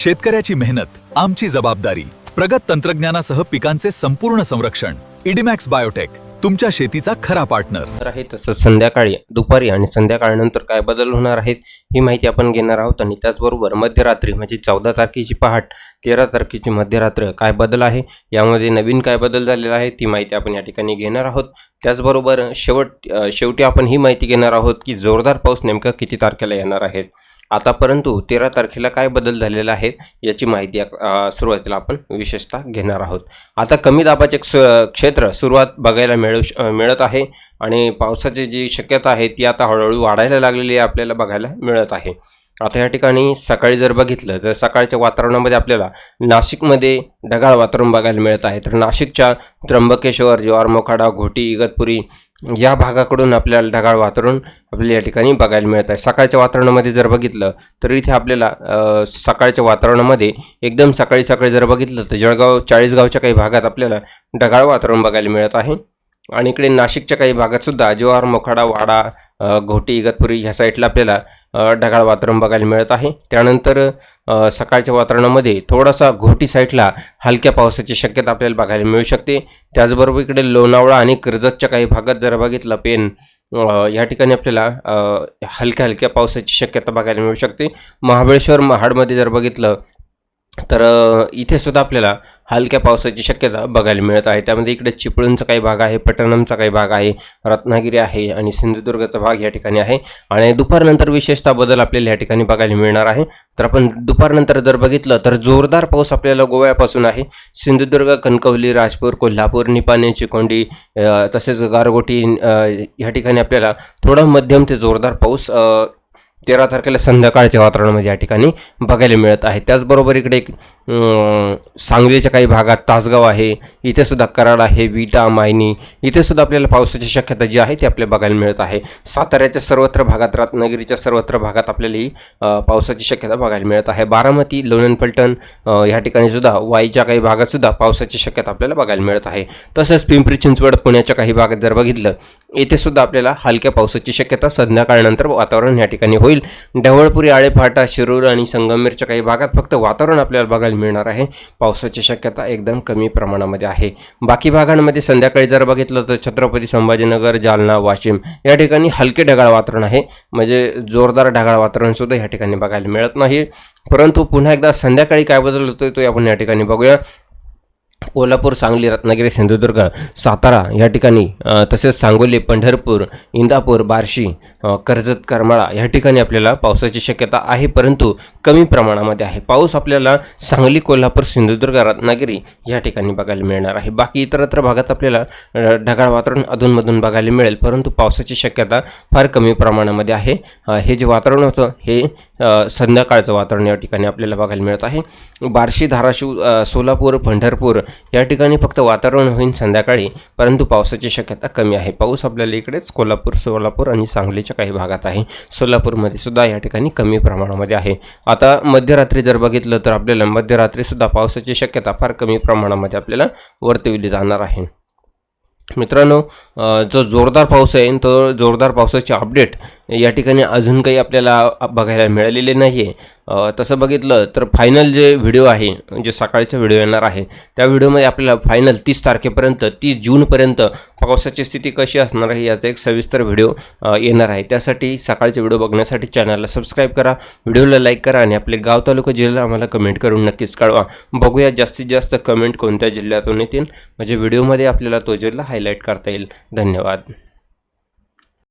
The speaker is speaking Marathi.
शेतकऱ्याची मेहनत आमची जबाबदारी. प्रगत तंत्रज्ञानासह पिकांचे संपूर्ण संरक्षण. इडीमॅक्स बायोटेक तुमच्या शेतीचा खरा पार्टनर आहे. तसंच संध्याकाळी, दुपारी आणि संध्याकाळनंतर काय बदल होणार आहेत ही माहिती आपण घेणार आहोत. आणि त्याचबरोबर मध्यरात्री म्हणजे 14 तारखेची पहाट, 13 तारखेची मध्यरात्र काय बदल आहे, यामध्ये नवीन काय बदल झालेला आहे ती माहिती आपण या ठिकाणी घेणार आहोत. त्याचबरोबर शेवटी आपण ही माहिती घेणार आहोत की जोरदार पाऊस नेमका किती तारखेला येणार आहे. आता परंतु 13 तारखेला काय बदल झालेला आहे याची माहिती सुरुवातीला आपण विशेषतः घेणार आहोत. आता कमी दाबाचे क्षेत्र सुरुवात बघायला मिळत आहे आणि पावसाची जी शक्यता आहे ती आता हळूहळू वाढायला लागलेली आहे, आपल्याला बघायला मिळत आहे. आता या ठिकाणी सकाळी जर बघितलं तर सकाळच्या वातावरणामध्ये आपल्याला नाशिकमध्ये ढगाळ वातावरण बघायला मिळत आहे. तर नाशिकच्या त्र्यंबकेश्वर, जव्हार मोखाडा, घोटी, इगतपुरी या भागाकडून आपल्याला ढगाळ वातावरण आपल्याला या ठिकाणी बघायला मिळत आहे. सकाळच्या वातावरणामध्ये जर बघितलं तर इथे आपल्याला सकाळच्या वातावरणामध्ये एकदम सकाळी जर बघितलं तर जळगाव, चाळीसगावच्या काही भागात आपल्याला ढगाळ वातावरण बघायला मिळत आहे. आणि इकडे नाशिकच्या काही भागात सुद्धा जव्हार, मोखाडा, वाडा, घोटी, इगतपुरी ह्या साईडला आपल्याला ढगाळ वातावरण बघायला मिळत आहे. त्यानंतर सकाळच्या वातावरणामध्ये थोडासा घोटी साईडला हलक्या पावसाची शक्यता आपल्याला बघायला मिळू शकते. त्याचबरोबर इकडे लोणावळा आणि कर्जतच्या काही भागात जर बघितलं, पेन या ठिकाणी आपल्याला हलक्या पावसाची शक्यता बघायला मिळू शकते. महाबळेश्वर, महाडमध्ये जर बघितलं तर इथे सुद्धा आपल्याला हलक्या पावसाची शक्यता बघायला मिळत आहे. त्यामध्ये इकडे चिपळूणचा काही भाग आहे, पटणमचा काही भाग आहे, रत्नागिरी आहे आणि सिंधुदुर्गचा भाग या ठिकाणी आहे. आणि दुपारनंतर विशेषतः बदल आपल्याला या ठिकाणी बघायला मिळणार आहे. तर आपण दुपारनंतर जर बघितलं तर जोरदार पाऊस आपल्याला गोव्यापासून आहे. सिंधुदुर्ग, कणकवली, राजपूर, कोल्हापूर, निपाणी, चिकोंडी तसेच गारगोटी या ठिकाणी आपल्याला थोडा मध्यम ते जोरदार पाऊस 13 तारखेला संध्याकाळच्या वातावरणामध्ये या ठिकाणी बघायला मिळत आहे. त्याचबरोबर इकडे सांगलीच्या काही भागात तासगाव आहे, इथे सुद्धा कराड आहे, विटा, मायनी इथे सुद्धा आपल्याला पावसाची शक्यता जी आहे ती आपल्याला बघायला मिळत आहे. साताऱ्याच्या सर्वत्र भागात, रत्नागिरीच्या सर्वत्र भागात आपल्याला ही पावसाची शक्यता बघायला मिळत आहे. बारामती, लोणंद, फलटण या ठिकाणी सुद्धा, वाईच्या काही भागात सुद्धा पावसाची शक्यता आपल्याला बघायला मिळत आहे. तसंच पिंपरी चिंचवड, पुण्याच्या काही भागात जर बघितलं येथे सुद्धा आपल्याला हलक्या पावसाची शक्यता संध्याकाळनंतर वातावरण या ठिकाणी होईल. ढवळपुरी, आळेफाटा, शिरूर आणि संगमेरच्या काही भागात फक्त वातावरण आपल्याला बघायला मिळणार आहे. पावसाची शक्यता एकदम कमी प्रमाणामध्ये आहे. बाकी भागांमध्ये संध्याकाळी जर बघितलं तर छत्रपती संभाजीनगर, जालना, वाशिम या ठिकाणी हलके ढगाळ वातावरण आहे, म्हणजे जोरदार ढगाळ वातावरण सुद्धा या ठिकाणी बघायला मिळत नाही. परंतु पुन्हा एकदा संध्याकाळी काय बदल होतोय तो आपण या ठिकाणी बघूया. कोल्हापूर, सांगली, रत्नागिरी, सिंधुदुर्ग, सातारा या ठिकाणी तसेच सांगोली, पंढरपूर, इंदापूर, बार्शी, कर्जत, करमाळा या ठिकाणी आपल्याला पावसाची शक्यता आहे, परंतु कमी प्रमाणामध्ये आहे. पाऊस आपल्याला सांगली, कोल्हापूर, सिंधुदुर्ग, रत्नागिरी या ठिकाणी बघायला मिळणार आहे. बाकी इतरत्र भागात आपल्याला ढगाळ वातावरण अधूनमधून बघायला मिळेल, परंतु पावसाची शक्यता फार कमी प्रमाणामध्ये आहे. हे जे वातावरण होतं हे संध्याकाळचं वातावरण या ठिकाणी आपल्याला बघायला मिळत आहे. बार्शी, धाराशिव, सोलापूर, पंढरपूर या ठिकाणी फक्त वातावरण होईल संध्याकाळी, परंतु पावसाची शक्यता कमी आहे. पाऊस आपल्याला इकडेच कोल्हापूर, सोलापूर आणि सांगलीच्या काही भागात आहे. सोलापूरमध्ये सुद्धा या ठिकाणी कमी प्रमाणामध्ये आहे. आता मध्यरात्री जर बघितलं तर आपल्याला मध्यरात्री सुद्धा पावसाची शक्यता फार कमी प्रमाणामध्ये आपल्याला वर्तविली जाणार आहे. मित्रांनो, जो जोरदार पाऊस आहे तो जोरदार पावसाची अपडेट या ठिकाणी अजून काही आपल्याला बघायला मिळालेले नाही आहे. तसं बघितलं तर फायनल जे व्हिडिओ आहे, जे सकाळचा व्हिडिओ येणार आहे त्या व्हिडिओमध्ये आपल्याला फायनल 30 तारखेपर्यंत, 30 जूनपर्यंत पावसाची स्थिती कशी असणार आहे याचा एक सविस्तर व्हिडिओ येणार आहे. त्यासाठी सकाळचे व्हिडिओ बघण्यासाठी चॅनलला सबस्क्राईब करा, व्हिडिओला लाईक करा आणि आपले गाव, तालुका, जिल्हा आम्हाला कमेंट करून नक्कीच कळवा. बघूया जास्तीत जास्त कमेंट कोणत्या जिल्ह्यातून येतील, म्हणजे व्हिडिओमध्ये आपल्याला तो जिल्हा हायलाईट करता येईल. धन्यवाद.